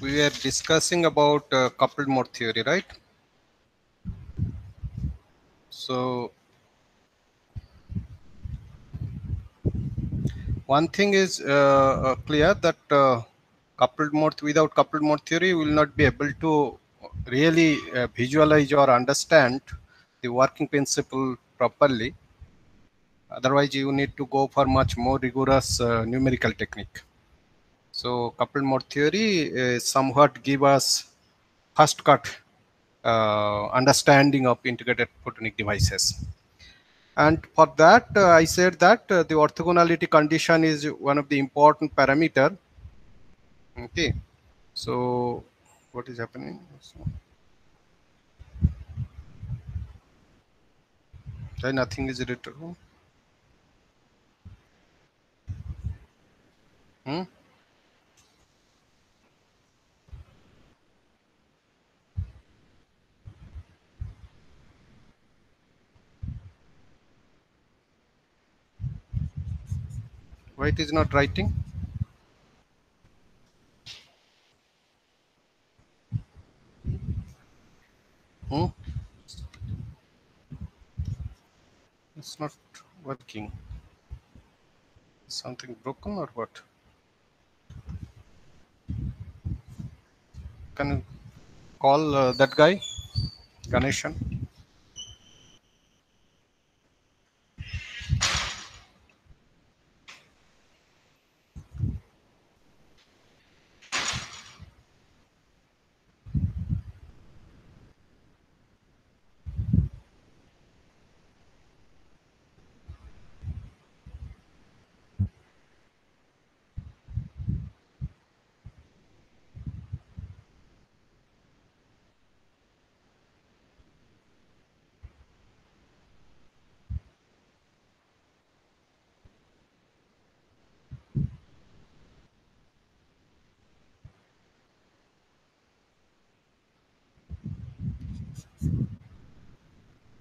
We were discussing about coupled mode theory, right? So one thing is clear that coupled mode without coupled mode theory will not be able to really visualize or understand the working principle properly. Otherwise, you need to go for much more rigorous numerical technique. So coupled mode theory somewhat give us first cut understanding of integrated photonic devices. And for that, I said that the orthogonality condition is one of the important parameter. Okay, so what is happening? So, nothing is written. Hmm? Why it is not writing? Hmm? It's not working. Something broken or what? Can you call that guy, Ganeshan?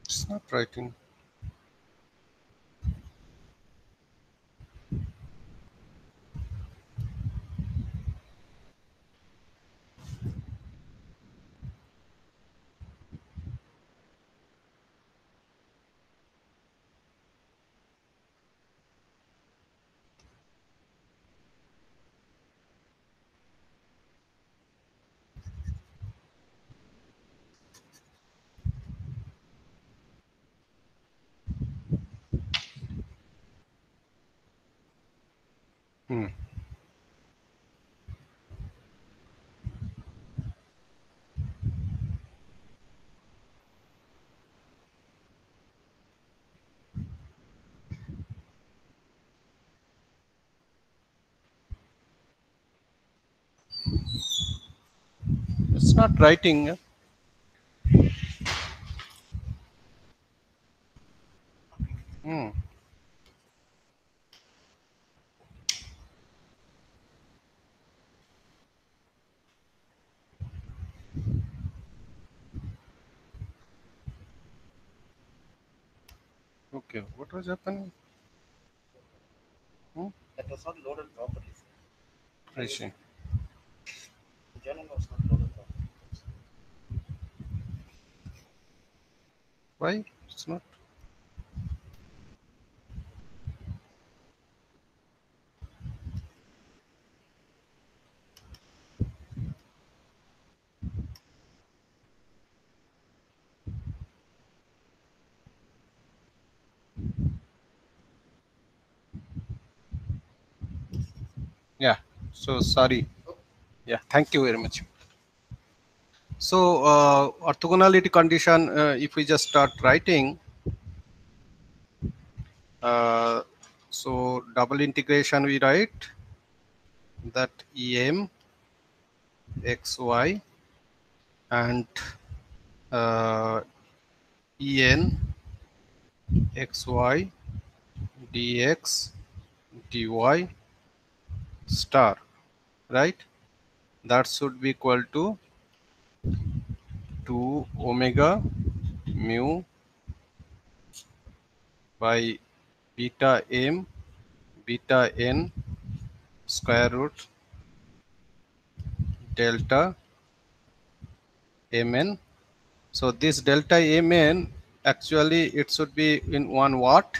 It's not writing. Hmm. It's not writing. Hmm. Okay, what was happening? Hmm? That was not loaded properly. I see. The journal was not loaded properly. Why? It's not. Yeah. So sorry. Yeah. Thank you very much. So orthogonality condition. If we just start writing, uh, so double integration we write that em xy and uh, en xy dx dy star, right? That should be equal to 2 omega mu by beta m beta n square root delta Mn. So this delta Mn, actually it should be in 1 watt.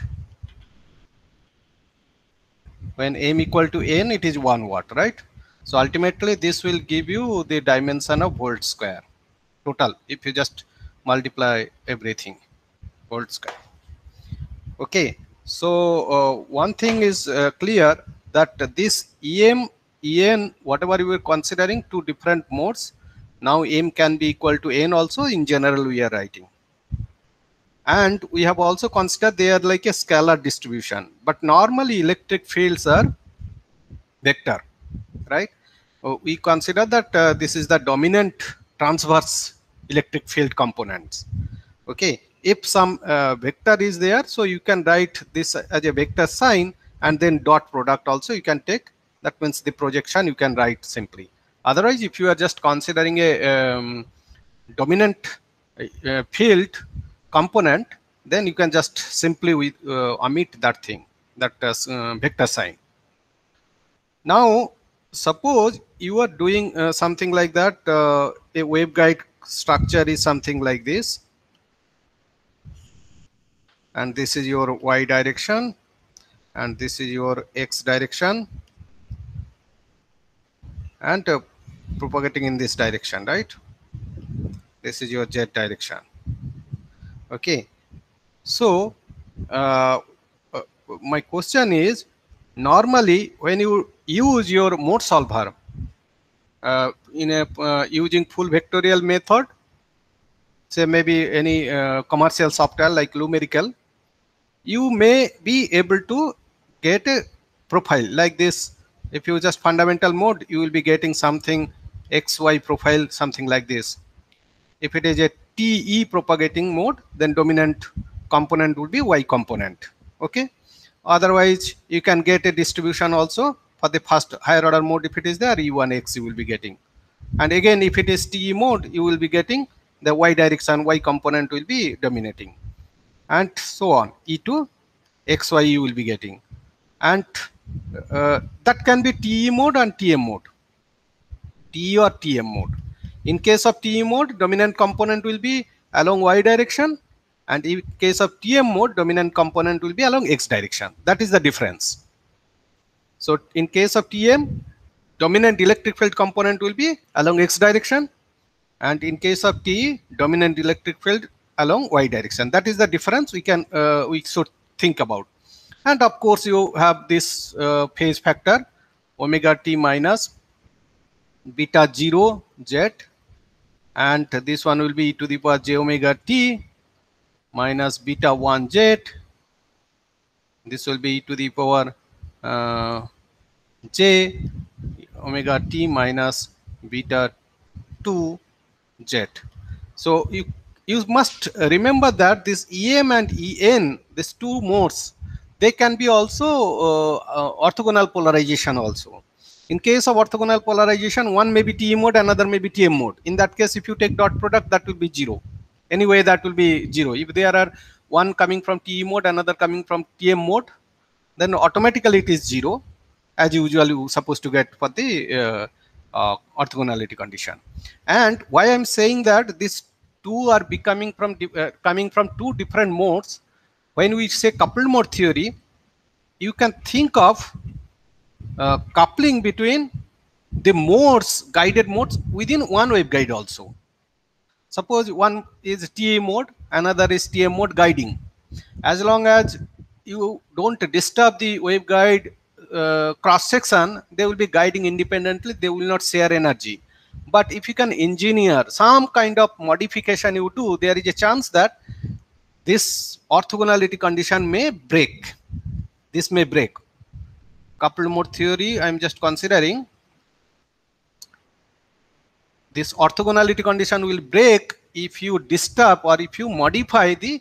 When m equal to n, it is 1 watt, right? So ultimately this will give you the dimension of volt square total if you just multiply everything, volt square. Okay, so one thing is clear, that this em, en, whatever you were considering, two different modes, now m can be equal to n also, in general we are writing. And we have also considered they are like a scalar distribution, but normally electric fields are vector, right? We consider that this is the dominant transverse electric field components. Okay, if some vector is there, so you can write this as a vector sign, and then dot product also you can take. That means the projection you can write simply. Otherwise, if you are just considering a dominant field component, then you can just simply omit that thing, that vector sign. Now, suppose you are doing something like that. A waveguide structure is something like this, and this is your y direction, and this is your x direction, and propagating in this direction, right? This is your z direction. Okay, so uh, uh, my question is, normally when you use your mode solver in a using full vectorial method, say maybe any commercial software like Lumerical, you may be able to get a profile like this. If you just fundamental mode, you will be getting something XY profile, something like this. If it is a TE propagating mode, then dominant component would be Y component. Okay. Otherwise, you can get a distribution also for the first higher order mode. If it is there, E1X you will be getting. And again, if it is TE mode, you will be getting the Y direction, Y component will be dominating, and so on. E2, XY you will be getting. And that can be TE mode and TM mode. TE or TM mode. In case of TE mode, dominant component will be along Y direction, and in case of TM mode, dominant component will be along X direction. That is the difference. So in case of TM, dominant electric field component will be along X direction, and in case of TE, dominant electric field along Y direction. That is the difference we can we should think about. And of course, you have this phase factor omega t minus beta 0 z, and this one will be e to the power j omega t minus beta 1 z. This will be e to the power j omega t minus beta 2 z. So you must remember that this EM and EN, these two modes, they can be also orthogonal polarization also. In case of orthogonal polarization, one may be TE mode, another may be TM mode. In that case, if you take dot product, that will be 0. Anyway, that will be 0. If there are one coming from TE mode, another coming from TM mode, then automatically it is 0, as usual you supposed to get for the orthogonality condition. And why I'm saying that these two are becoming from coming from two different modes, when we say coupled mode theory, you can think of coupling between the modes, guided modes within one waveguide also. Suppose one is TA mode, another is TM mode guiding. As long as you don't disturb the waveguide cross section, they will be guiding independently, they will not share energy. But if you can engineer some kind of modification you do, there is a chance that this orthogonality condition may break. This may break. Coupled mode theory, I am just considering this orthogonality condition will break if you disturb or if you modify the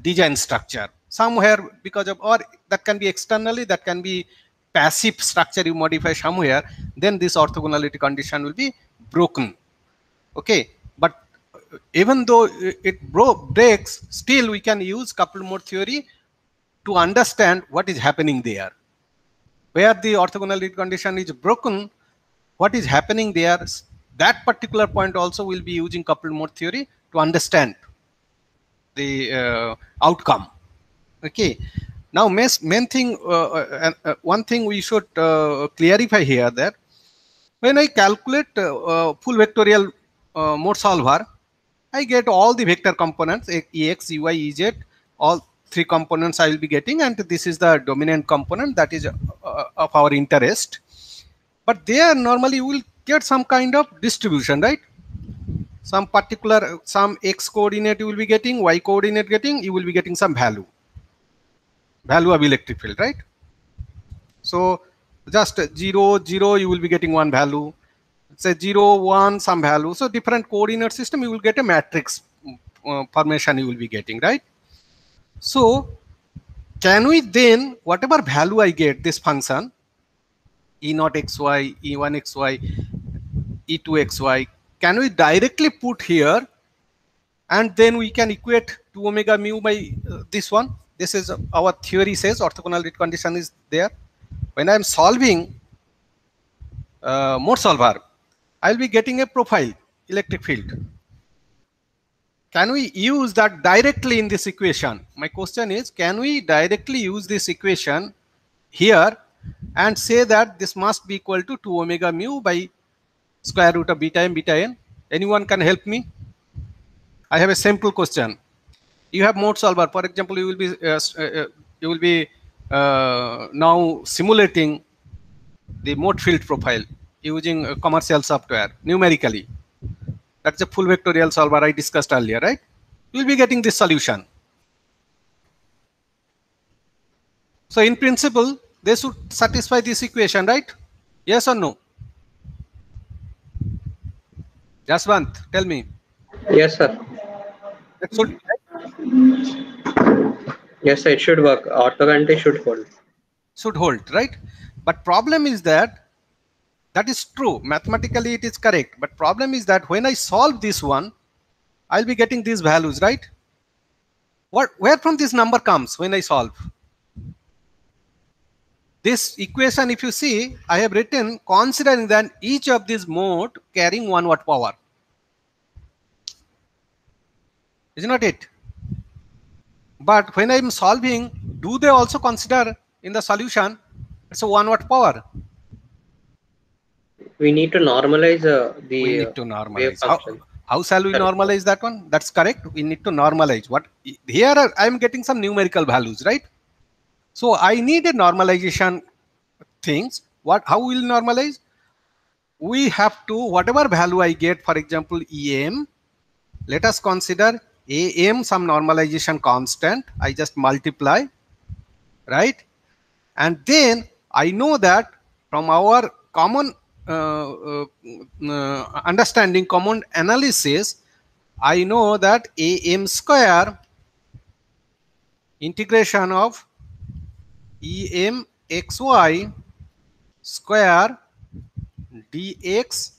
design structure somewhere, because of, or that can be externally, that can be passive structure you modify somewhere, then this orthogonality condition will be broken. Okay, but even though it breaks, still we can use coupled mode theory to understand what is happening there. Where the orthogonality condition is broken, what is happening there, that particular point also we'll be using coupled mode theory to understand the outcome. Okay. Now, main thing, one thing we should clarify here, that when I calculate full vectorial mode solver, I get all the vector components, Ex, Ey, Ez, all three components I will be getting, and this is the dominant component that is of our interest. But there normally you will get some kind of distribution, right? Some particular, some X coordinate you will be getting, Y coordinate getting, you will be getting some value of electric field, right? So just 0, 0, you will be getting one value. Say 0, 1, some value. So different coordinate system, you will get a matrix formation you will be getting, right? So can we then, whatever value I get, this function, E0 xy, E1 xy, E2 xy, can we directly put here, and then we can equate 2 omega mu by this one? This is our theory says orthogonality condition is there. When I am solving mode solver, I will be getting a profile electric field. Can we use that directly in this equation? My question is, can we directly use this equation here and say that this must be equal to 2 omega mu by square root of beta m beta n? Anyone can help me? I have a simple question. You have mode solver. For example, you will be now simulating the mode field profile using commercial software numerically. That's a full vectorial solver I discussed earlier, right? You will be getting this solution. So in principle, they should satisfy this equation, right? Yes or no? Jaswant, tell me. Yes, sir. That should, Yes, sir, it should work. Orthogonality should hold. Should hold, right? But problem is that is true. Mathematically, it is correct. But problem is that when I solve this one, I'll be getting these values, right? Where from this number comes when I solve? This equation, if you see, I have written considering that each of these mode carrying 1 watt power. Is not it? But when I'm solving, do they also consider in the solution it's a 1 watt power? We need to normalize We need to wave normalize. function. How shall we normalize that one? That's correct. We need to normalize. What here I'm getting some numerical values, right? So I need a normalization things. How will normalize? We have to, whatever value I get, for example, EM, let us consider AM some normalization constant. I just multiply, right? And then I know that from our common understanding, common analysis, I know that AM square integration of EM xy square dx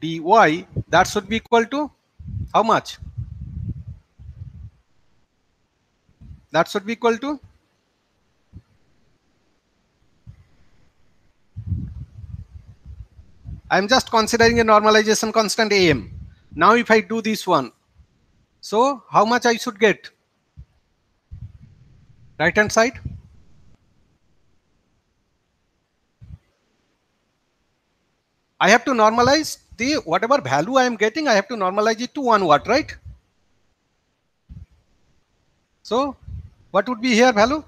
dy, that should be equal to how much? That should be equal to I'm just considering a normalization constant AM. Now if I do this one, so how much I should get? Right hand side? I have to normalize the whatever value I am getting, I have to normalize it to 1 watt, right? So what would be here value?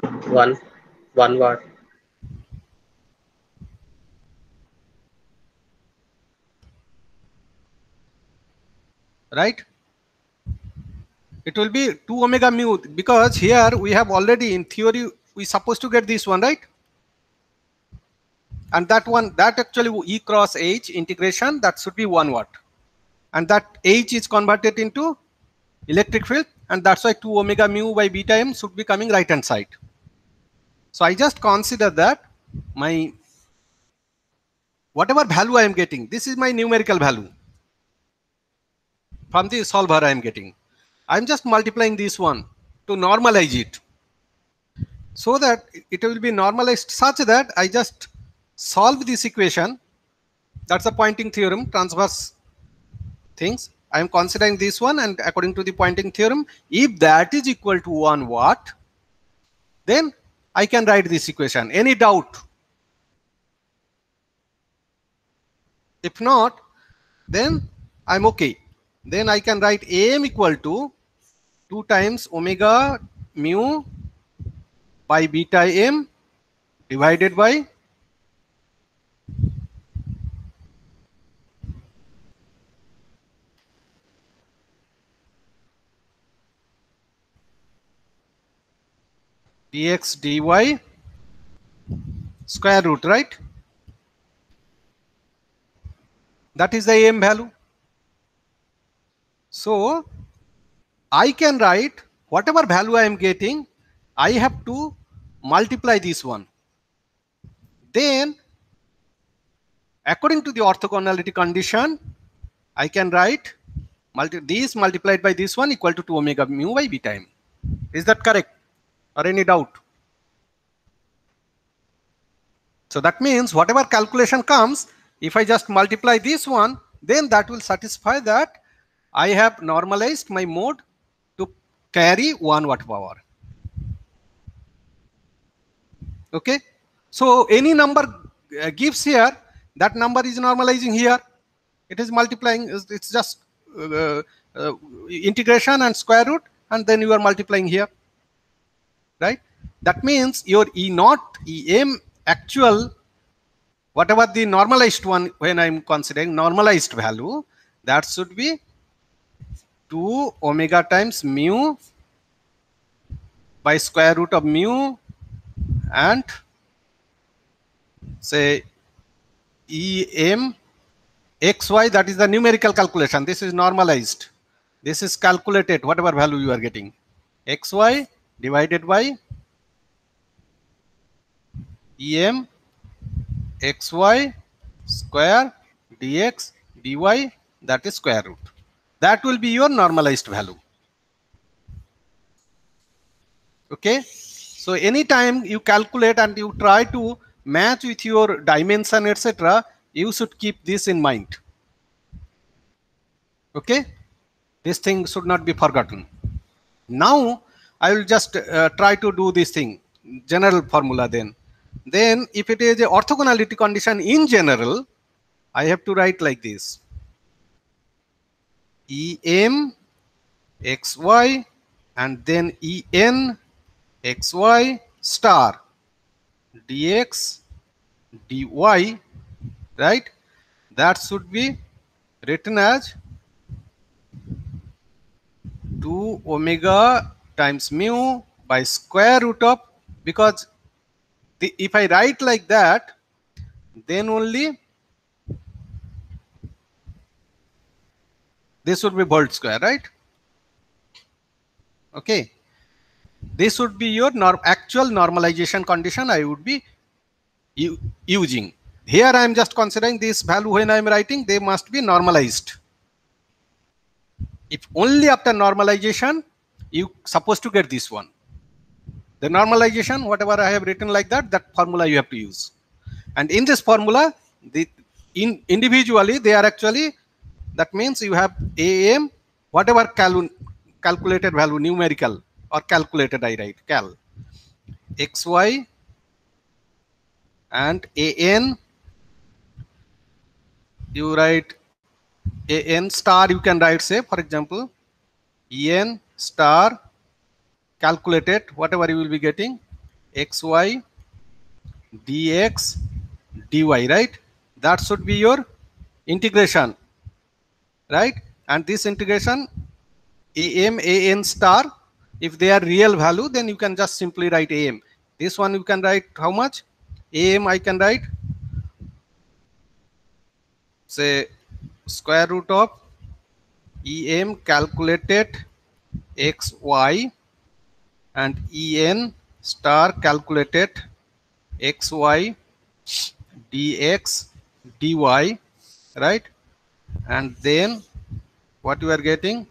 1 watt. Right? It will be 2 omega mu, because here we have already in theory we supposed to get this one, right? And that one, that actually E cross H integration, that should be 1 watt. And that H is converted into electric field, and that's why 2 omega mu by beta m should be coming right hand side. So I just consider that my whatever value I am getting, this is my numerical value from the solver I am getting. I'm just multiplying this one to normalize it, so that it will be normalized such that I just solve this equation, that's the Poynting theorem, transverse things. I am considering this one, and according to the Poynting theorem, if that is equal to 1 watt, then I can write this equation. Any doubt? If not, then I'm okay. Then I can write AM equal to 2 times omega mu by beta m divided by dx dy square root, right? That is the AM value. So I can write whatever value I am getting, I have to multiply this one. Then according to the orthogonality condition, I can write this multiplied by this one equal to 2 omega mu by beta m. Is that correct? Or any doubt? So that means whatever calculation comes, if I just multiply this one, then that will satisfy that I have normalized my mode to carry 1 watt power. Okay. So any number gives here, that number is normalizing here. It is multiplying. It's just integration and square root, and then you are multiplying here, right? That means your E naught, EM actual, whatever the normalized one, when I'm considering normalized value, that should be 2 omega times mu by square root of mu and say EM xy, that is the numerical calculation. This is normalized. This is calculated, whatever value you are getting. Xy divided by EM xy square dx dy, that is square root. That will be your normalized value. Okay. So anytime you calculate and you try to match with your dimension, etc., you should keep this in mind. Okay. This thing should not be forgotten. Now I will just try to do this thing, general formula then. Then if it is a orthogonality condition in general, I have to write like this. EM xy and then EN xy star dx dy, right? That should be written as 2 omega times mu by square root of, because if I write like that, then only this would be volt square, right? Okay. This would be your actual normalization condition I would be using. Here I am just considering this value when I am writing, they must be normalized. If only after normalization, you supposed to get this one. The normalization, whatever I have written like that, that formula you have to use. And in this formula, individually, they are actually, that means you have AM, whatever calculated value, numerical or calculated, I write cal, XY and AN, you write AN star, you can write, say, for example, EN star calculated, whatever you will be getting, XY dx dy, right? That should be your integration, right? And this integration AM AN star, if they are real value, then you can just simply write AM. This one you can write how much? AM I can write, say, square root of EM calculated XY and EN star calculated XY dx dy, right? And then what you are getting,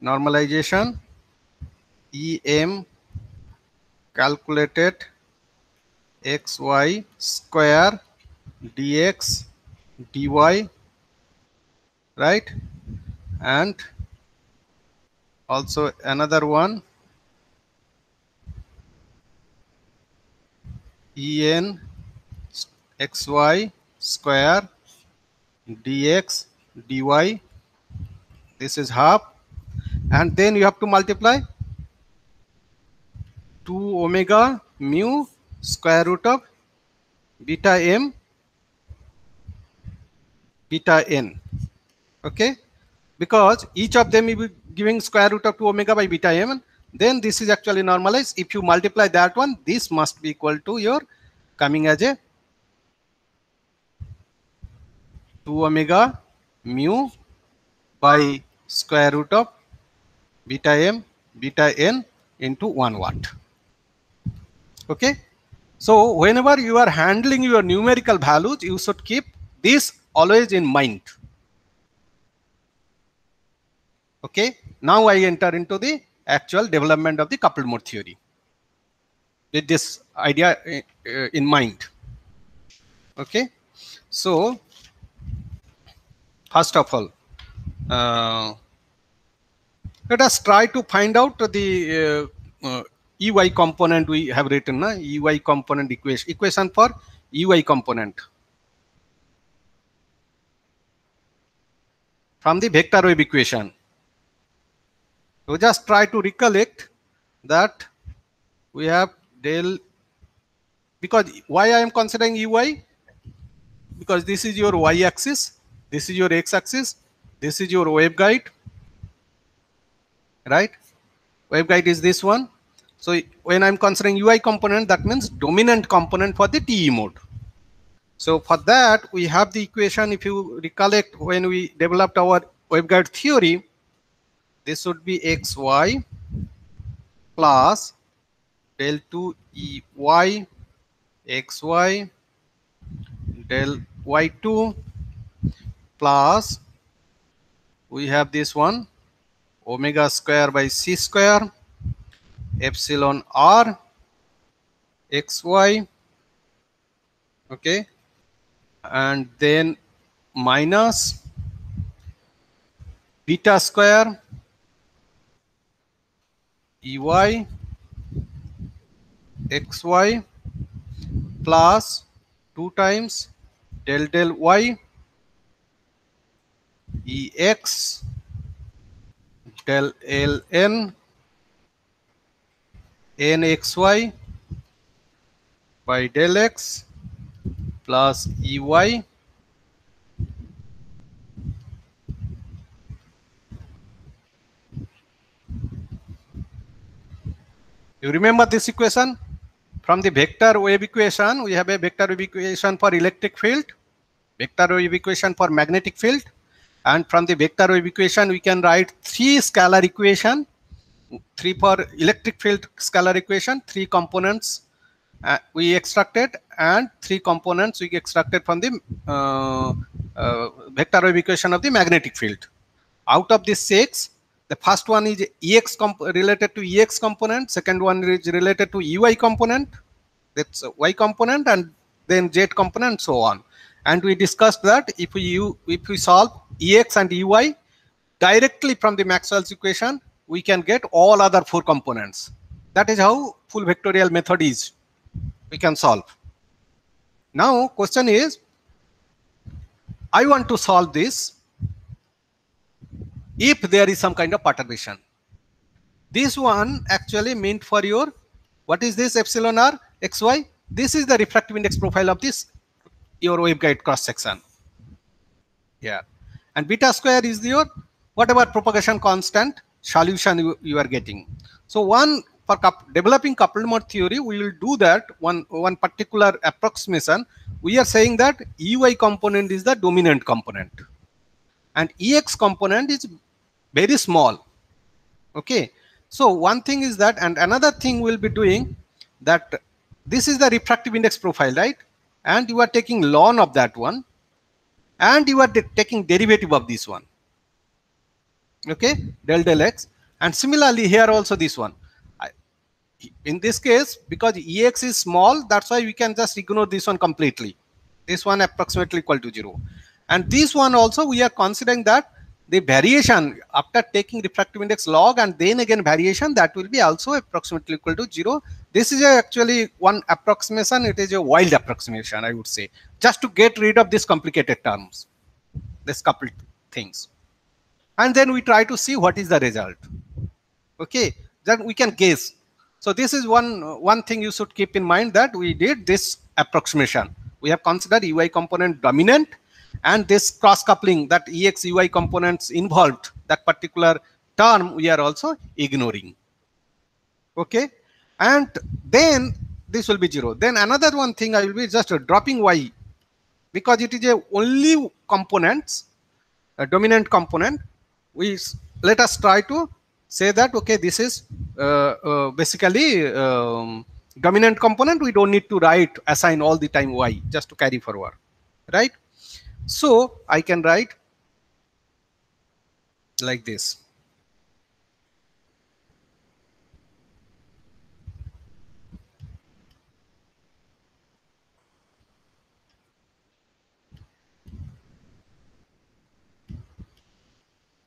normalization EM calculated xy square dx dy, right? And also another one, en xy square dx dy. This is half, and then you have to multiply 2 omega mu square root of beta m beta n. Okay, because each of them will be giving square root of 2 omega by beta m. Then this is actually normalized. If you multiply that one, this must be equal to your coming as a 2 omega mu by square root of beta m beta n into 1 watt. Okay, so whenever you are handling your numerical values, you should keep this always in mind. Okay, now I enter into the actual development of the coupled mode theory with this idea in mind. Okay, so first of all, let us try to find out the EY component we have written, EY component equation for EY component from the vector wave equation. So just try to recollect that we have del, because why I am considering EY? Because this is your y axis, this is your x axis, this is your waveguide, right? Waveguide is this one. So when I'm considering UI component, that means dominant component for the TE mode. So for that, we have the equation. If you recollect, when we developed our waveguide theory, this would be xy plus del 2 EY xy del y2 plus we have this one omega square by c square epsilon r xy, okay, and then minus beta square ey xy plus 2 times del del y ex del ln nxy by del x plus ey You remember this equation? From the vector wave equation, we have a vector wave equation for electric field, vector wave equation for magnetic field, and from the vector wave equation, we can write 3 scalar equation, 3 for electric field scalar equation, 3 components we extracted, and 3 components we extracted from the vector wave equation of the magnetic field. Out of these 6, the first one is EX related to EX component, second one is related to EY component, that's Y component, and then Z component, so on. And we discussed that if we solve EX and EY directly from the Maxwell's equation, we can get all other 4 components. That is how full vectorial method is. We can solve. Now, question is, I want to solve this if there is some kind of perturbation. This one actually meant for your, what is this epsilon r xy? This is the refractive index profile of this your waveguide cross section. Yeah, and beta square is your whatever propagation constant solution you are getting. So one for developing coupled mode theory, we will do that one particular approximation. We are saying that EY component is the dominant component, and EX component is very small. Okay, so one thing is that, and another thing we'll be doing that this is the refractive index profile, right? And you are taking ln of that one, and you are taking derivative of this one. Okay, del del x, and similarly here also this one. in this case, because Ex is small, that's why we can just ignore this one completely. This one approximately equal to 0. And this one also we are considering that the variation after taking refractive index log and then again variation, that will be also approximately equal to 0. This is actually one approximation. It is a wild approximation, I would say, just to get rid of these complicated terms, this coupled things. And then we try to see what is the result. Okay, then we can guess. So this is one thing you should keep in mind, that we did this approximation. We have considered UI component dominant, and this cross coupling, that Ex UI components involved, that particular term we are also ignoring. Okay, and then this will be 0. Then another one thing, I will be just dropping Y, because it is a only components, a dominant component. Let us try to say that, okay, this is basically dominant component. We don't need to assign all the time Y, just to carry forward, right? So I can write like this.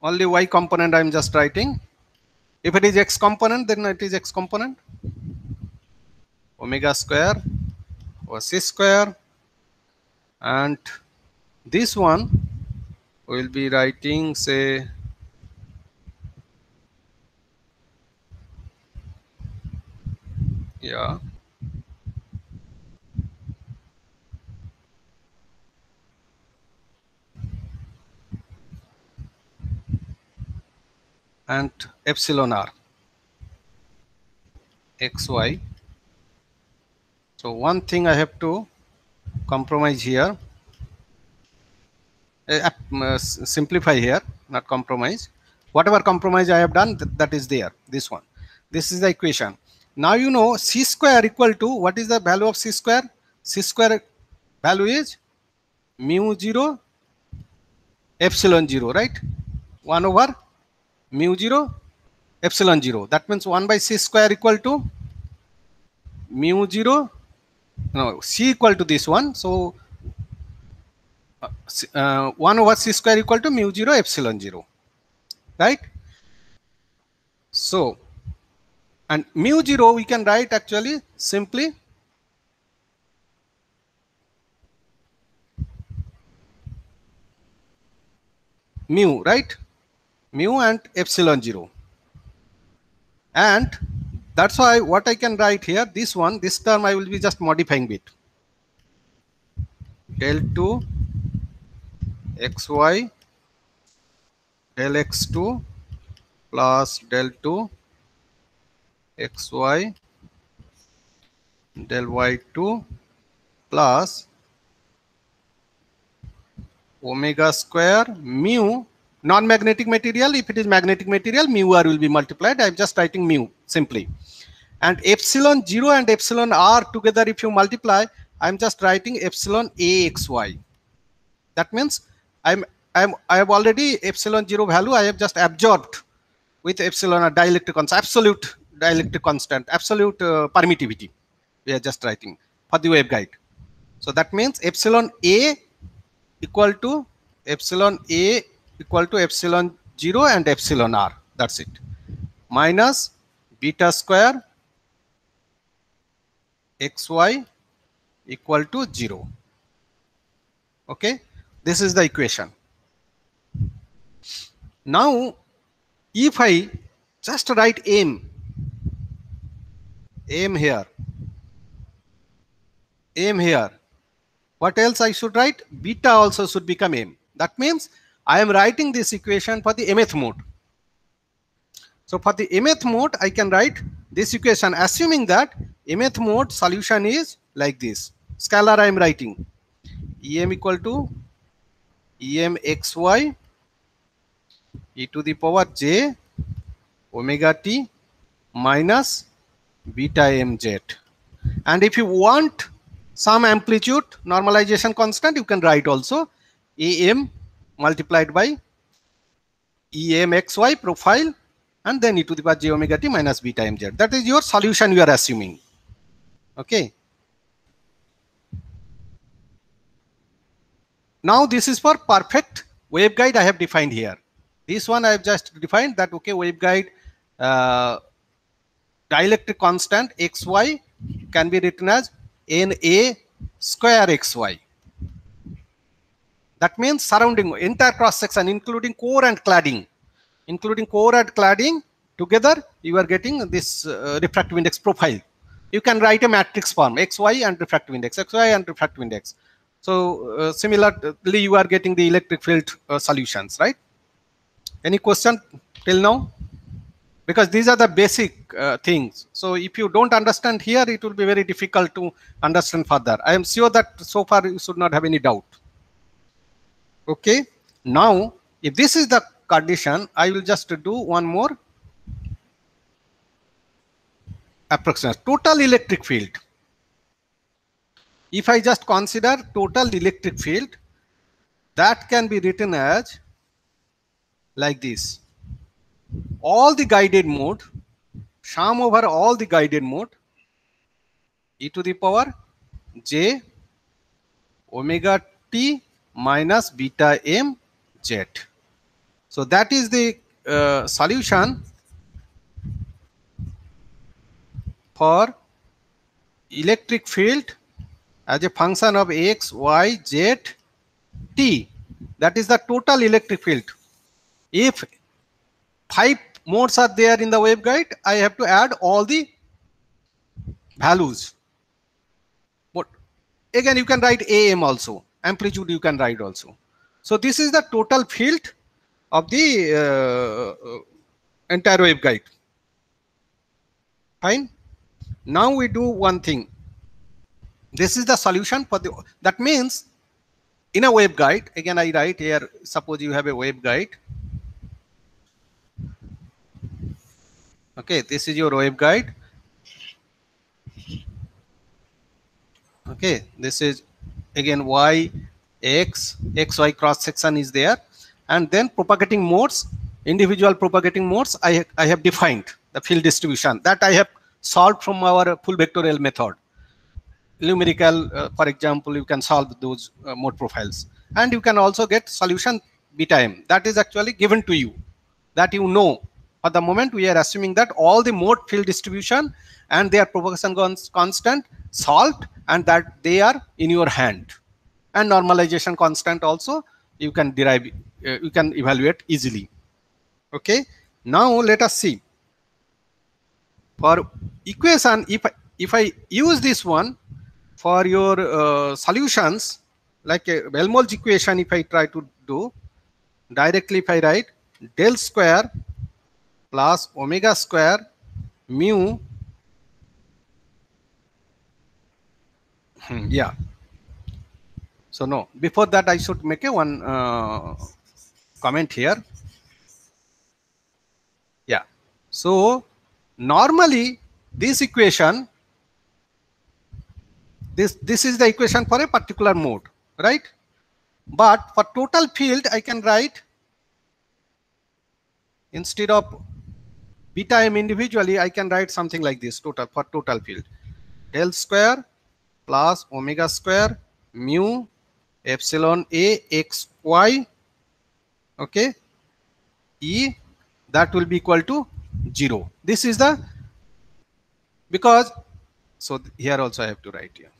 Only Y component I am just writing. If it is X component, then it is X component. Omega square or C square. And this one we will be writing, say, yeah, and epsilon r xy. So one thing I have to compromise here, simplify here, not compromise. Whatever compromise I have done, that is there. This one. This is the equation. Now you know C square equal to, what is the value of C square? C square value is mu 0 epsilon 0, right? 1 over mu 0 epsilon 0. That means 1 by C square equal to mu 0, no, C equal to this one. So 1 over C square equal to mu 0 epsilon 0, right? So, and mu 0 we can write actually simply mu, right? Mu and epsilon 0. And that's why what I can write here, this one, this term I will be just modifying bit. Del 2 xy del x2 plus del 2 xy del y2 plus omega square mu non-magnetic material. If it is magnetic material, mu r will be multiplied. I am just writing mu simply. And epsilon 0 and epsilon r together, if you multiply, I am just writing epsilon a xy. That means I have already epsilon 0 value I have just absorbed with epsilon or dielectric constant, absolute dielectric constant, absolute permittivity. We are just writing for the waveguide. So that means epsilon a equal to epsilon 0 and epsilon r. That's it. Minus beta square xy equal to 0. Okay, this is the equation. Now if I just write m here, what else I should write? Beta also should become m. That means I am writing this equation for the mth mode. So for the mth mode, I can write this equation, assuming that mth mode solution is like this. Scalar I am writing em equal to em xy e to the power j omega t minus beta mz. And if you want some amplitude normalization constant, you can write also am multiplied by em xy profile and then e to the power j omega t minus beta mz. That is your solution you are assuming. Okay. Now this is for perfect waveguide I have defined here. This one I have just defined that, okay, waveguide dielectric constant xy can be written as Na square xy. That means surrounding entire cross section, including core and cladding. Including core and cladding together, you are getting this refractive index profile. You can write a matrix form, xy and refractive index, xy and refractive index. So similarly, you are getting the electric field solutions, right? Any question till now? Because these are the basic things. So if you don't understand here, it will be very difficult to understand further. I am sure that so far you should not have any doubt. Okay. Now, if this is the condition, I will just do one more approximation. Total electric field. If I just consider total electric field, that can be written as like this. All the guided mode, sum over all the guided mode, e to the power j omega t minus beta m z. So that is the solution for electric field as a function of x, y, z, t. That is the total electric field. If 5 modes are there in the waveguide, I have to add all the values. But again, you can write AM also. Amplitude you can write also. So this is the total field of the entire waveguide. Fine. Now we do one thing. This is the solution for the. That means in a waveguide, again I write here. Suppose you have a waveguide. Okay, this is your waveguide. Okay, this is again y, x, xy cross section is there, and then propagating modes, individual propagating modes. I have defined the field distribution that I have solved from our full vectorial method. Numerical, for example, you can solve those mode profiles, and you can also get solution beta m. That is actually given to you, that you know. At the moment, we are assuming that all the mode field distribution and their propagation constant solved, and that they are in your hand. And normalization constant also you can derive, you can evaluate easily. Okay. Now let us see. For equation, if I use this one for your solutions, like a Helmholtz equation, if I try to do directly, if I write del square plus omega square mu, yeah. So no, before that I should make a one comment here. Yeah. So normally this equation, this is the equation for a particular mode, right? But for total field, I can write, instead of beta m individually, I can write something like this: total, for total field, del square plus omega square mu epsilon a x y, okay, e, that will be equal to 0. This is the, because, so here also I have to write here.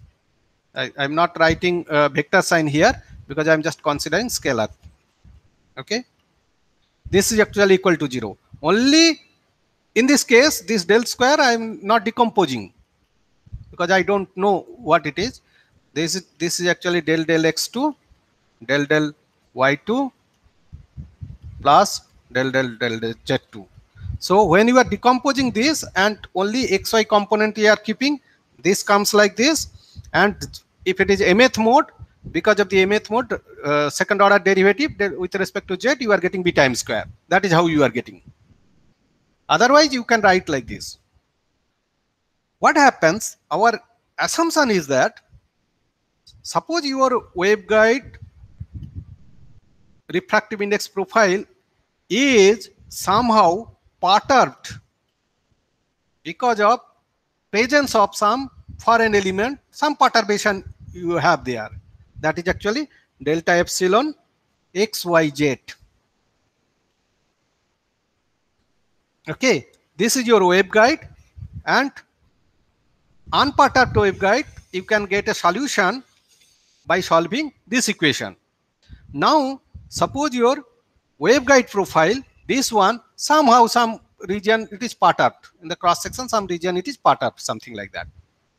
I'm not writing vector sign here because I'm just considering scalar. Okay, this is actually equal to 0. Only in this case, this del square I'm not decomposing because I don't know what it is. This is actually del x2, del y2 plus del z2. So when you are decomposing this and only xy component you are keeping, this comes like this. And if it is mth mode, because of the mth mode, second order derivative with respect to z, you are getting beta m square. That is how you are getting. Otherwise, you can write like this. What happens? Our assumption is that, suppose your waveguide refractive index profile is somehow perturbed because of presence of some foreign element, some perturbation you have there. That is actually delta epsilon xyz. Okay, this is your waveguide, and unperturbed waveguide, you can get a solution by solving this equation. Now, suppose your waveguide profile, this one, somehow some region it is perturbed. In the cross section, some region it is perturbed, something like that.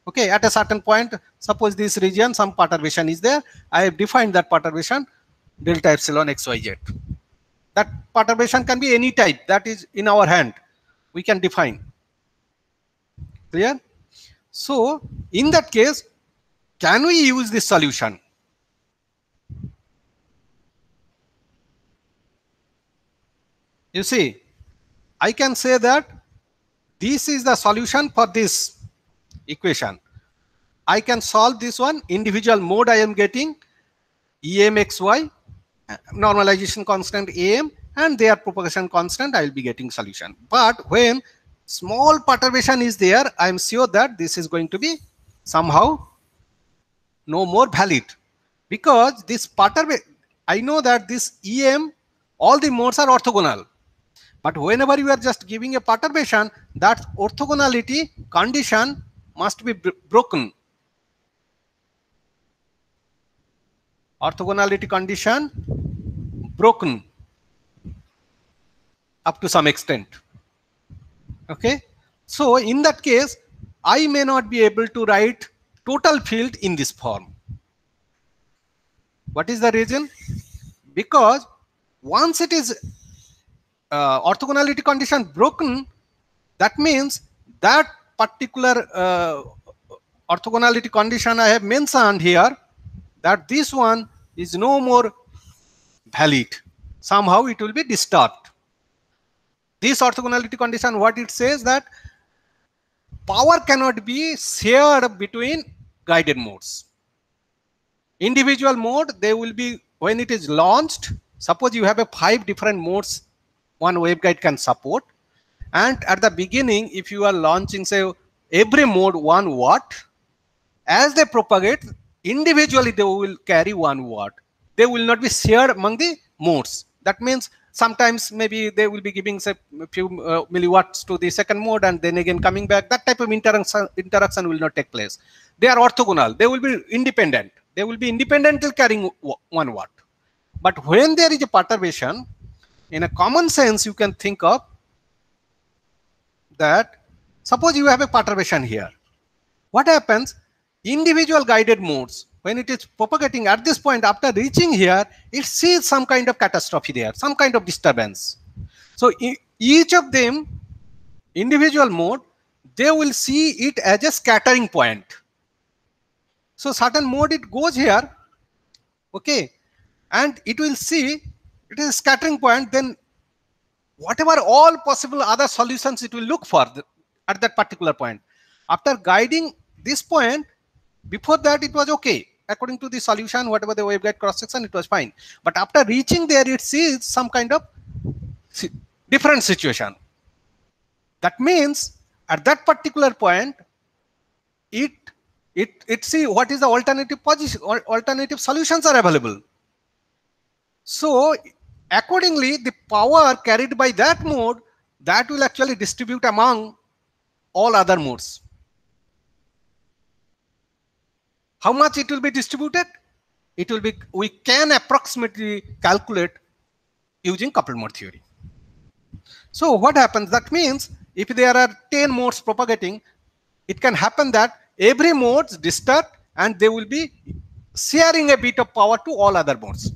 Okay, at a certain point, suppose this region, some perturbation is there. I have defined that perturbation delta epsilon xyz. That perturbation can be any type, that is in our hand. We can define. Clear? So, in that case, can we use this solution? You see, I can say that this is the solution for this equation. I can solve this one, individual mode I am getting, EMXY, normalization constant AM, and their propagation constant, I will be getting solution. But when small perturbation is there, I am sure that this is going to be somehow no more valid, because this perturbation, I know that this EM, all the modes are orthogonal. But whenever you are just giving a perturbation, that orthogonality condition must be broken. Orthogonality condition broken up to some extent. Okay, so in that case, I may not be able to write total field in this form. What is the reason? Because once it is orthogonality condition broken, that means that particular orthogonality condition I have mentioned here, that this one is no more valid. Somehow it will be disturbed. This orthogonality condition, what it says, that power cannot be shared between guided modes. Individual mode, they will be, when it is launched, suppose you have a 5 different modes one waveguide can support, and at the beginning, if you are launching, say, every mode 1 watt, as they propagate, individually they will carry 1 watt. They will not be shared among the modes. That means sometimes maybe they will be giving, say, a few milliwatts to the second mode and then again coming back. That type of interaction will not take place. They are orthogonal. They will be independent. They will be independently carrying 1 watt. But when there is a perturbation, in a common sense, you can think of that, suppose you have a perturbation here. What happens? Individual guided modes, when it is propagating at this point, after reaching here, it sees some kind of catastrophe there, some kind of disturbance. So each of them, individual mode, they will see it as a scattering point. So certain mode it goes here, okay, and it will see it is a scattering point, then whatever all possible other solutions it will look for at that particular point. After guiding this point, before that it was okay. According to the solution, whatever the waveguide cross section, it was fine. But after reaching there, it sees some kind of different situation. That means at that particular point, it see what is the alternative position or alternative solutions are available. So accordingly, the power carried by that mode, that will actually distribute among all other modes. How much it will be distributed? It will be, we can approximately calculate using coupled mode theory. So what happens? That means if there are 10 modes propagating, it can happen that every mode is disturbed and they will be sharing a bit of power to all other modes.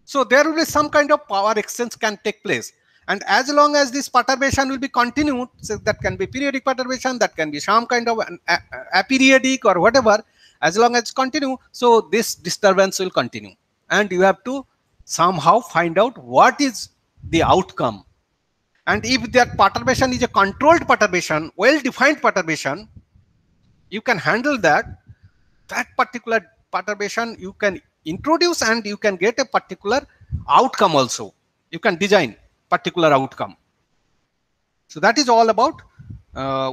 So there will be some kind of power exchange can take place. And as long as this perturbation will be continued, so that can be periodic perturbation, that can be some kind of aperiodic or whatever, as long as it's continue, so this disturbance will continue. And you have to somehow find out what is the outcome. And if that perturbation is a controlled perturbation, well-defined perturbation, you can handle that. That particular perturbation you can introduce and you can get a particular outcome also. You can design particular outcome. So that is all about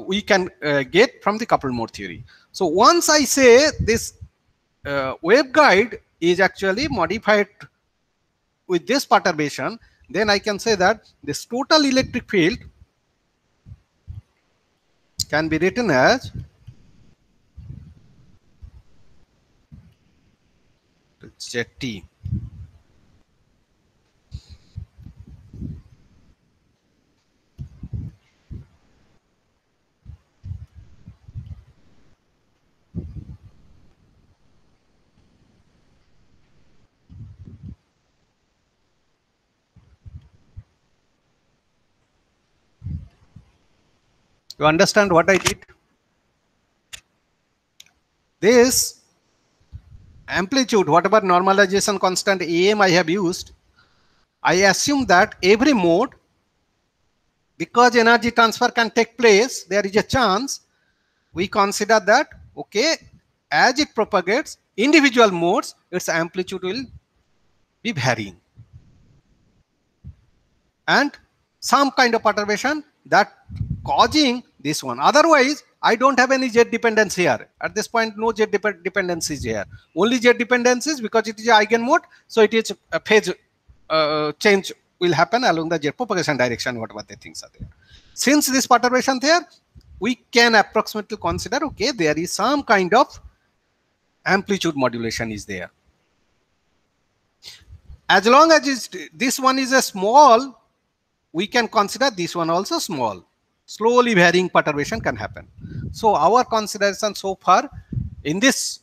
we can get from the coupled mode theory. So once I say this waveguide is actually modified with this perturbation, then I can say that this total electric field can be written as ZT. You understand what I did? This amplitude, whatever normalization constant AM I have used, I assume that every mode, because energy transfer can take place, there is a chance we consider that, okay, as it propagates individual modes, its amplitude will be varying. And some kind of perturbation that causing this one. Otherwise, I don't have any Z dependence here. At this point, no Z dependence is here. Only Z dependence is because it is a eigenmode, so it is a phase change will happen along the Z propagation direction, whatever the things are there. Since this perturbation there, we can approximately consider, okay, there is some kind of amplitude modulation is there. As long as this one is a small, we can consider this one also small. Slowly varying perturbation can happen. So our consideration so far in this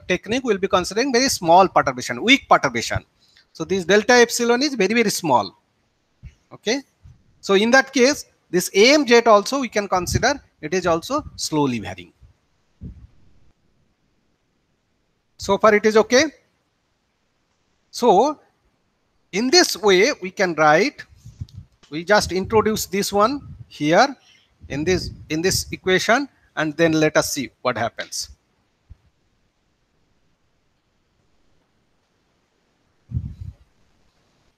technique will be considering very small perturbation, weak perturbation. So this delta epsilon is very, very small. Okay. So in that case, this AM jet also we can consider it is also slowly varying. So far it is okay. So in this way we can write, we just introduce this one here in this equation, and then let us see what happens.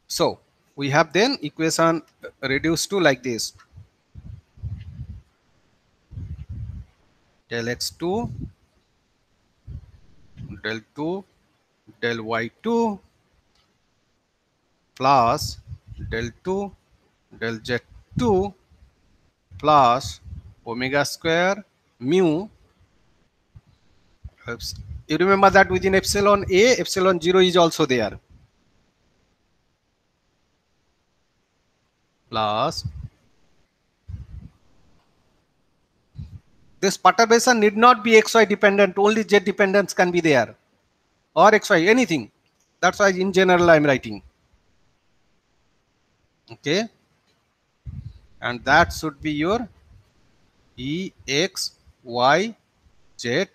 So we have then equation reduced to like this: del x2 del 2 del y2 plus del 2 del z2 plus omega square mu. You remember that within epsilon A, epsilon 0 is also there, plus this perturbation need not be xy dependent, only z dependence can be there, or xy, anything. That's why in general I'm writing. Okay, and that should be your E x y z.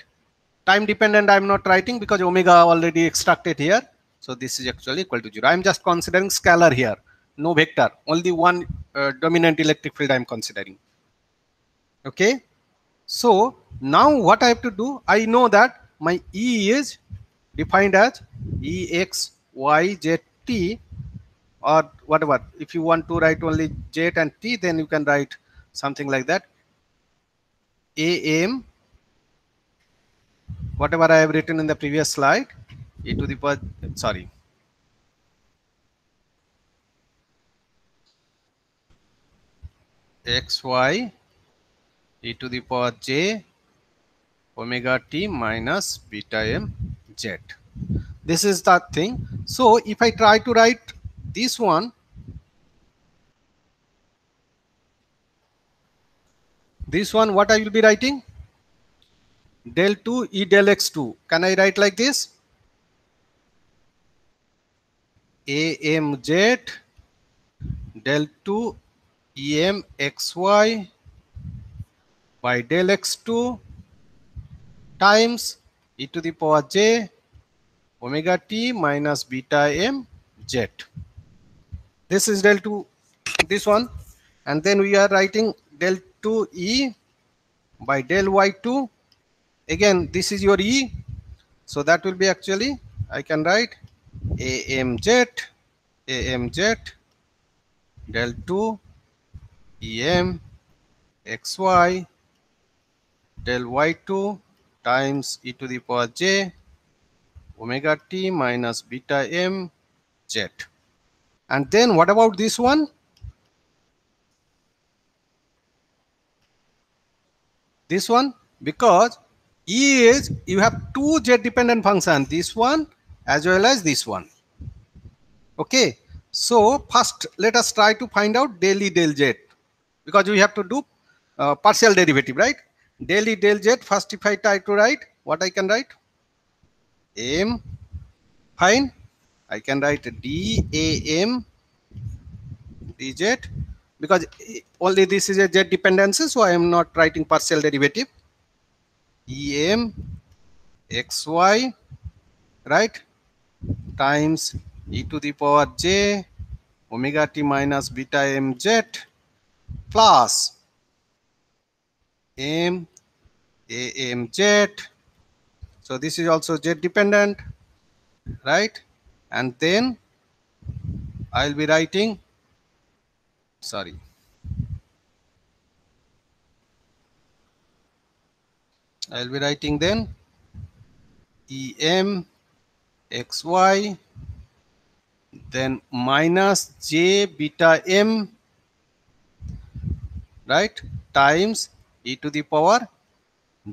Time dependent I'm not writing because omega already extracted here, so this is actually equal to 0. I'm just considering scalar here, no vector, only one dominant electric field I'm considering. Okay, so now what I have to do, I know that my E is defined as E x y z t, or whatever. If you want to write only z and t, then you can write something like that: am, whatever I have written in the previous slide, e to the power, sorry, xy e to the power j omega t minus beta m z. This is that thing. So if I try to write this one, what I will be writing? Del 2 e del x2. Can I write like this? amz del 2 em xy by del x2 times e to the power j omega t minus beta m z. This is del 2, this one, and then we are writing del 2 e by del y2. Again, this is your e, so that will be actually, I can write amz del 2 em xy del y2 times e to the power j omega t minus beta m z. And then what about this one? This one, because E is, you have two z dependent function, this one as well as this one. Okay, so first let us try to find out del E del z, because we have to do partial derivative, right? Del E del z, first if I try to write, what I can write? M, fine, I can write dam dz, because only this is a z dependency, so I am not writing partial derivative. Em xy, right, times e to the power j omega t minus beta mz plus m amz. So this is also z dependent, right? And then I'll be writing, sorry, I'll be writing then em xy then minus j beta m, right, times e to the power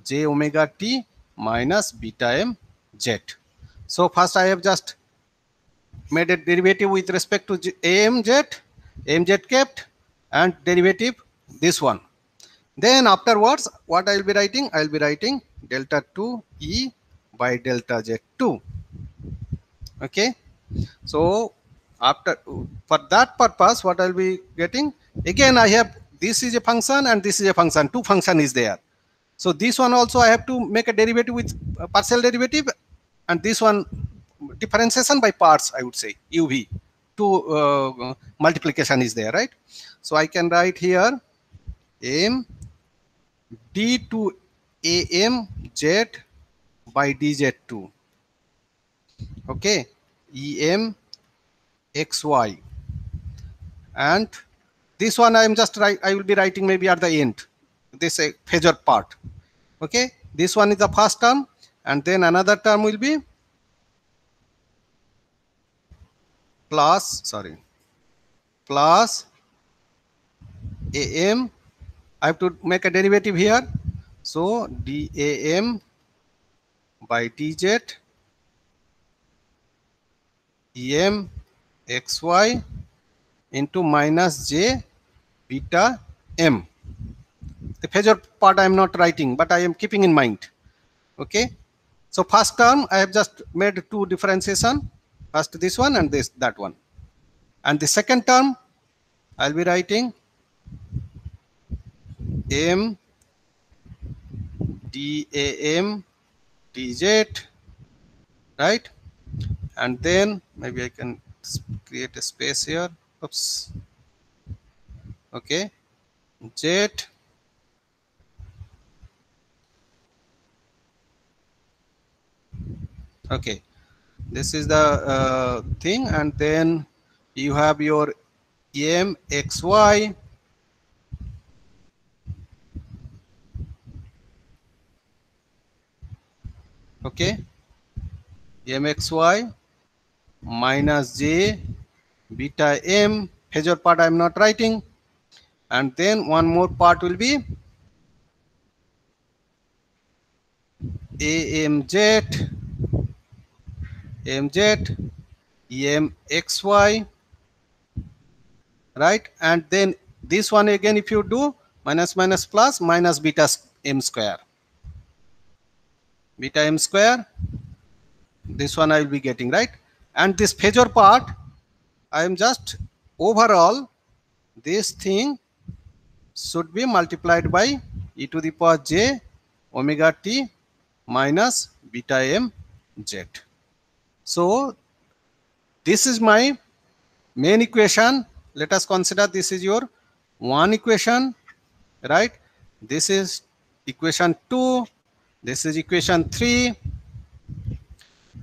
j omega t minus beta m z. So first I have just made a derivative with respect to amz kept, and derivative this one. Then afterwards what I will be writing? I will be writing delta 2 e by delta z2. Okay, so after, for that purpose, what I will be getting, again I have, this is a function and this is a function, two function is there. So this one also I have to make a derivative with partial derivative, and this one differentiation by parts, I would say uv, two multiplication is there, right? So I can write here m d2 am z by dz2. Okay, em xy, and this one I am just I will be writing maybe at the end, this a phasor part. Okay, this one is the first term, and then another term will be plus, sorry, plus am, I have to make a derivative here, so dam by dz em xy into minus j beta m. The phasor part I am not writing, but I am keeping in mind. Okay, so first term I have just made two differentiation, first this one and this, that one, and the second term I'll be writing m dam dz, right? And then maybe I can create a space here. Oops. Okay, z okay, this is the thing, and then you have your em xy okay, mxy minus j beta m, phasor part I am not writing, and then one more part will be amz mz emxy, right? And then this one again, if you do minus minus plus minus beta m square, beta m square, this one I will be getting, right? And this phasor part I am just overall, this thing should be multiplied by e to the power j omega t minus beta m z. So this is my main equation. Let us consider this is your one equation, right? This is equation 2, this is equation 3,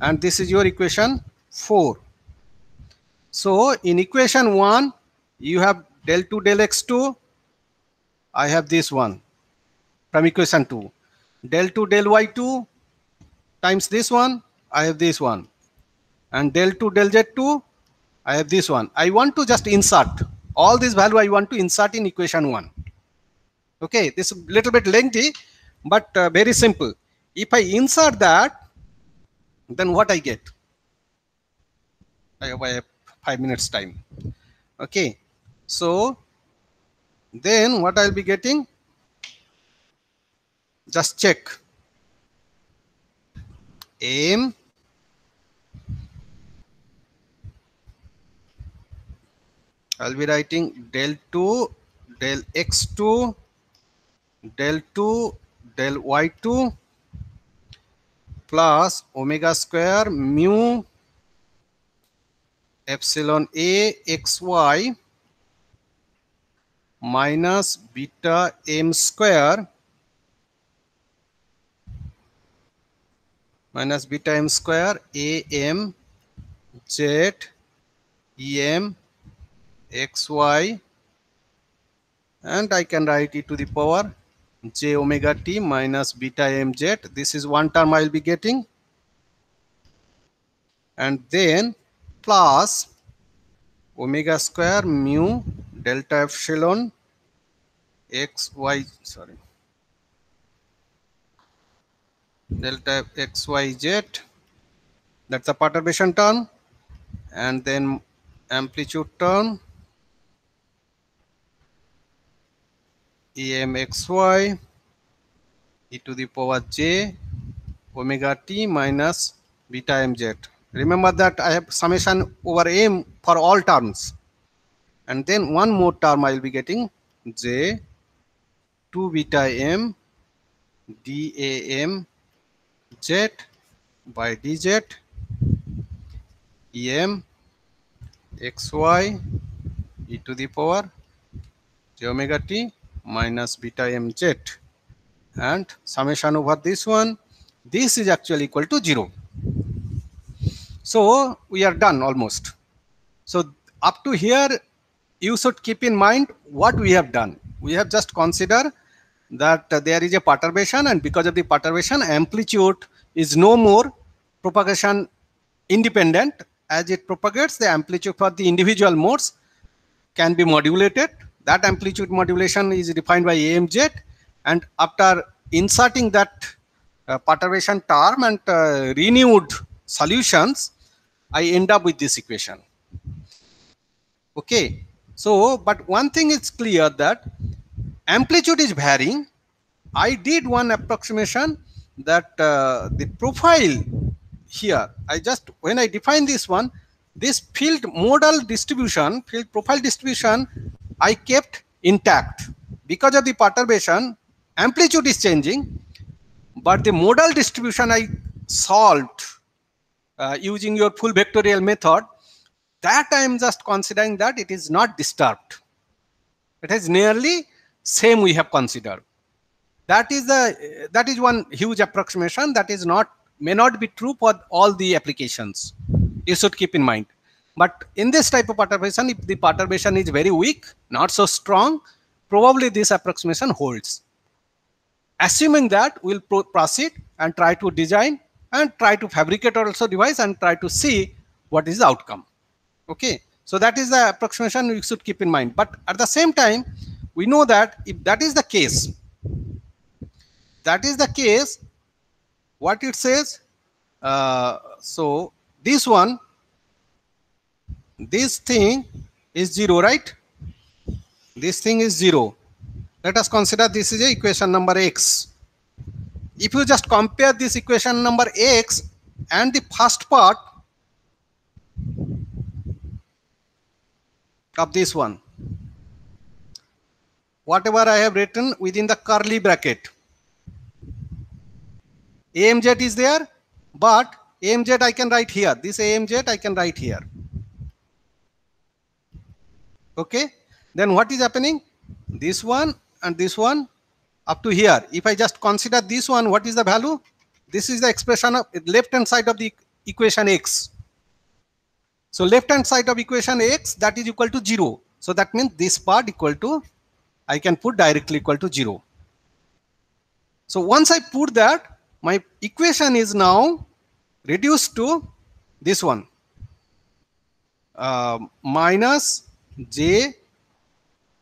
and this is your equation 4. So in equation 1 you have del 2 del x2, I have this one from equation 2. Del 2 del y2 times this one, I have this one. And del 2 del z2, I have this one. I want to just insert all this value. I want to insert in equation 1. Okay, this is a little bit lengthy, but very simple. If I insert that, then what I get? I have 5 minutes time. Okay, so then what I'll be getting? Just check. M I'll be writing del 2 del x2 del 2 del y2 plus omega square mu epsilon a xy minus beta m square a m z e m xy, and I can write e to the power j omega t minus beta mz. This is one term I'll be getting, and then plus omega square mu delta epsilon xy, sorry, delta xyz, that's the perturbation term, and then amplitude term emxy e to the power j omega t minus beta mz. Remember that I have summation over m for all terms, and then one more term I will be getting j 2 beta m dam z by dz em xy e to the power j omega t minus beta mz, and summation over this one, this is actually equal to 0. So we are done almost. So up to here you should keep in mind what we have done. We have just considered that there is a perturbation, and because of the perturbation, amplitude is no more propagation independent. As it propagates, the amplitude for the individual modes can be modulated. That amplitude modulation is defined by AMZ, and after inserting that perturbation term and renewed solutions, I end up with this equation. Okay, so but one thing is clear, that amplitude is varying. I did one approximation that the profile here, when I define this one, this field modal distribution, field profile distribution, I kept intact. Because of the perturbation, amplitude is changing, but the modal distribution I solved using your full vectorial method, that I am just considering that it is not disturbed. It is nearly same we have considered. That is one huge approximation that may not be true for all the applications. You should keep in mind. But in this type of perturbation, if the perturbation is very weak, not so strong, probably this approximation holds. Assuming that, we'll proceed and try to design and try to fabricate also device and try to see what is the outcome. Okay, so that is the approximation we should keep in mind. But at the same time, we know that if that is the case, what it says, so this one, this thing is 0, right? This thing is 0. Let us consider this is a equation number x. If you just compare this equation number x and the first part of this one, whatever I have written within the curly bracket, AMZ is there, but AMZ I can write here. This AMZ I can write here. Okay, then what is happening? This one and this one up to here. If I just consider this one, what is the value? This is the expression of left hand side of the equation x. So left hand side of equation x, that is equal to 0. So that means this part equal to, I can put directly equal to 0. So once I put that, my equation is now reduced to this one, minus j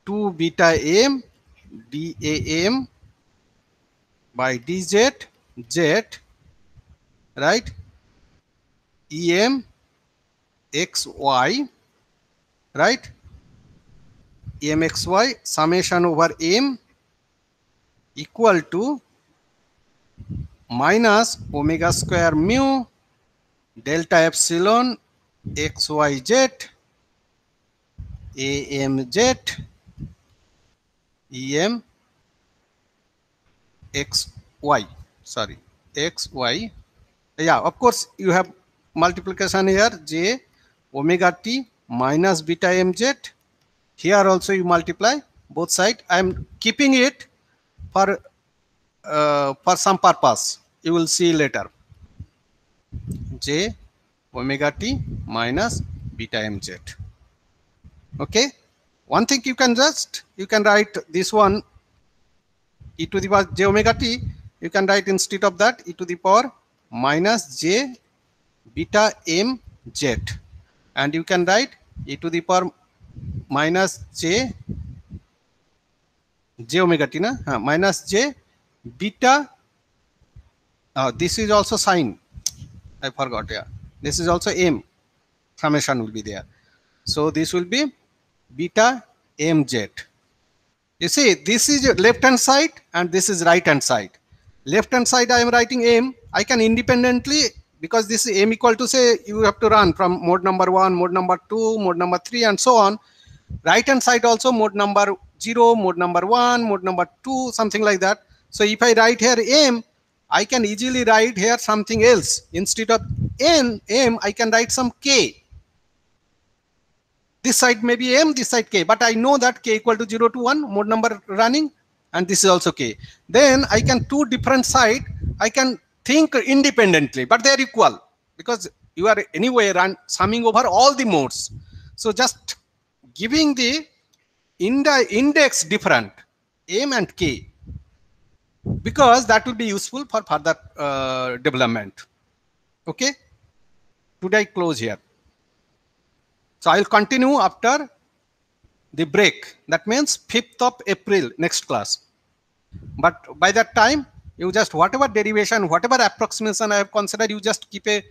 2 beta m dam by dz z, right, em xy, right, em xy summation over m equal to minus omega square mu delta epsilon xyz amz em xy, sorry, xy. Yeah, of course you have multiplication here, j omega t minus beta mz. Here also you multiply both sides. I am keeping it for some purpose. You will see later. J omega t minus beta mz. Okay. One thing you can write this one, e to the power j omega t. You can write instead of that e to the power minus j beta m z, and you can write e to the power minus j omega t na minus j beta. This is also sign, I forgot. Yeah, this is also m, summation will be there. So this will be beta mz. You see, this is left hand side and this is right hand side. Left hand side I am writing m. I can independently, because this is m equal to, say, you have to run from mode number 1, mode number 2, mode number 3, and so on. Right hand side also mode number 0, mode number 1, mode number 2, something like that. So if I write here m, I can easily write here something else. Instead of m, I can write some k. This side may be m, this side k, but I know that k equal to 0 to 1, mode number running, and this is also k. Then I can two different side, I can think independently, but they are equal because you are anyway summing over all the modes. So just giving the index different, m and k, because that will be useful for further development. Okay. Today I close here. So I'll continue after the break. That means 5th of April, next class. But by that time, you just whatever derivation, whatever approximation I have considered, you just keep a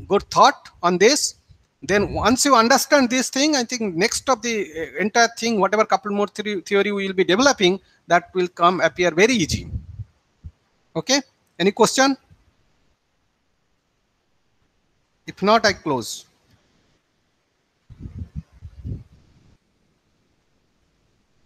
good thought on this. Then once you understand this thing, I think next of the entire thing, whatever coupled mode theory we will be developing, that will appear very easy. Okay. Any question? If not, I close.